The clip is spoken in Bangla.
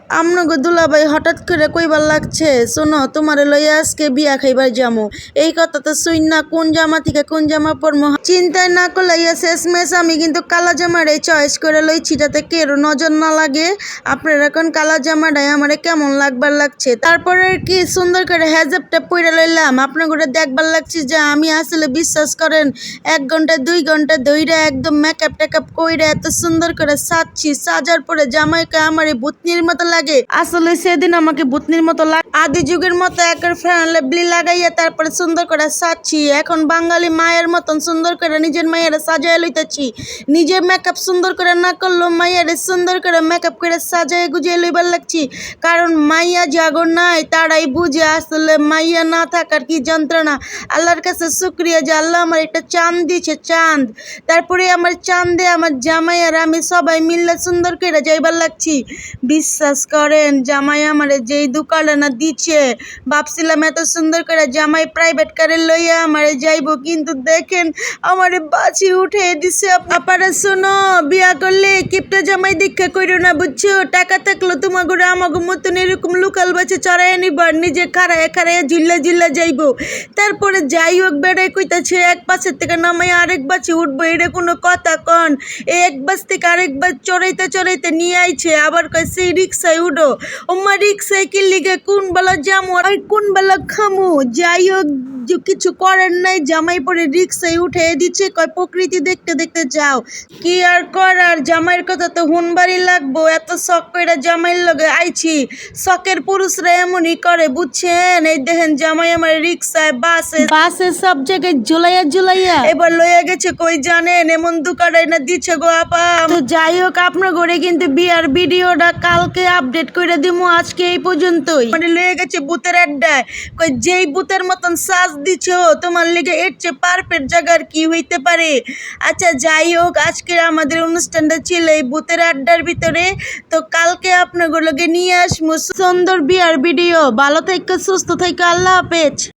আমনগো দুলাভাই হঠাৎ করে কইবার লাগছে, শোনো তোমারে লইয়া আজকে বিয়া খাইবার যামু। এই কথা তো শুন না কোন জামা থেকে কোন জামা পরমু চিন্তায় না করলাইয়া শেষমেশ আমি কিন্তু কালা জামাটাই চয়েস করে লইছি, যাতে কেউ নজর না লাগে। আপনার এখন কালা জামাটাই আমারে কেমন লাগবার লাগছে। তারপরে কি সুন্দর করে হেজাবটা পইরা লইলাম। আপনার করে দেখবার লাগছে যে আমি আসলে বিশ্বাস করেন 1 ঘন্টা 2 ঘন্টা ধইরা একদম মেকআপ টেকআপ কইরা এত সুন্দর করে সাজছি। সাজার পরে জামাইকে আমার ভূতনির মতো লাগে। আসলে সেদিন আমাকে ভূতনির মতো লাগে, আদি যুগের মতো একের ফ্যানলেবলি লাগাইয়া তারপরে সুন্দর করে সাজছি। এখন বাঙালি মায়ের মতন সুন্দর করে নিজের মায়ের সাজায় লইতেছি। নিজে মেকআপ সুন্দর করে না করলেও মাইয়ারে সুন্দর করে মেকআপ করে সাজায় গুজিয়ে লইবার লাগছি। কারণ মাইয়া জাগর নাই তারাই বুঝে আসলে মাইয়া না থাকার কি যন্ত্রণা। আল্লাহর কাছে শুকরিয়া যে আল্লাহ আমার একটা চাঁদ দিয়েছে, চাঁদ। তারপরে আমার চাঁদে আমার জামাই আর আমি সবাই মিললে সুন্দর করে যাইবার লাগছি। বিশ্বাস করেন জামাই আমারে যেই দোকানে না দিচ্ছে, ভাবছিলাম এত সুন্দর করে জামাই প্রাইভেট কারে লইয়া আমারে যাইবো, কিন্তু দেখেন আমারে বাঁচি উঠে দিছে। আপারা শোনো, বিয়া করলে কিপটা জামাই দীক্ষা কইরো না, বুঝছো? টাকা থাকলো তোমাকে আমাকে মতন এরকম লোকাল বাসে চড়াই নিবার, নিজে খাড়ায় খাড়ায় ঝুল্লা যাইবো। তারপরে যাই হোক বেড়াই কইতাছে এক বাসের থেকে নামাই আরেক বাসে উঠবো, এটা কোনো কথা কন? এক বাস থেকে আরেক বাস চড়াইতে নিয়ে আইছে, আবার কয় সেই রিক্সায় উঠো। ওমা রিক্সায় কি লিগে কোন বেলা যামু আর কোন বেলা খামু? যাই হোক কিছু করার নাই, জামাই পরে রিক্সায় উঠে দিচ্ছে, কয় প্রকৃতি দেখতে দেখতে যাও। কি আর করার, জামাইয়ের কথা তো হুনবারই লাগবো। এত শখ করে জামাইয়ের লগে আইছি, শখের পুরুষরা এমনই করে, বুঝছেন? এই দেখেন জামাই আমার রিক্সায় বাসে সব জায়গায় ঝুলাইয়া এবার লইয়া গেছে কই জানেন? এমন দোকানে না দিচ্ছে গো আপা। তো যাই হোক আপনার ঘরে কিন্তু বিয়ার ভিডিওটা কালকে আপডেট করে দিমু, আজকে এই পর্যন্তই। মানে লইয়া গেছে ভূতের আড্ডায়, কই যেই ভূতের মতন সাজ দিচ্ছ তোমার লেগে এর চেয়ে পারফেক্ট জায়গার কি হইতে পারে। আচ্ছা যাই হোক, আজকে আমাদের অনুষ্ঠানটা ছিল এই ভূতের আড্ডার ভিতরে। তো কালকে আপনাগুলোকে নিয়ে আসবো সুন্দর বিয়ার ভিডিও। ভালো থাইকো, সুস্থ থাইকো, আল্লাহ হাফেজ।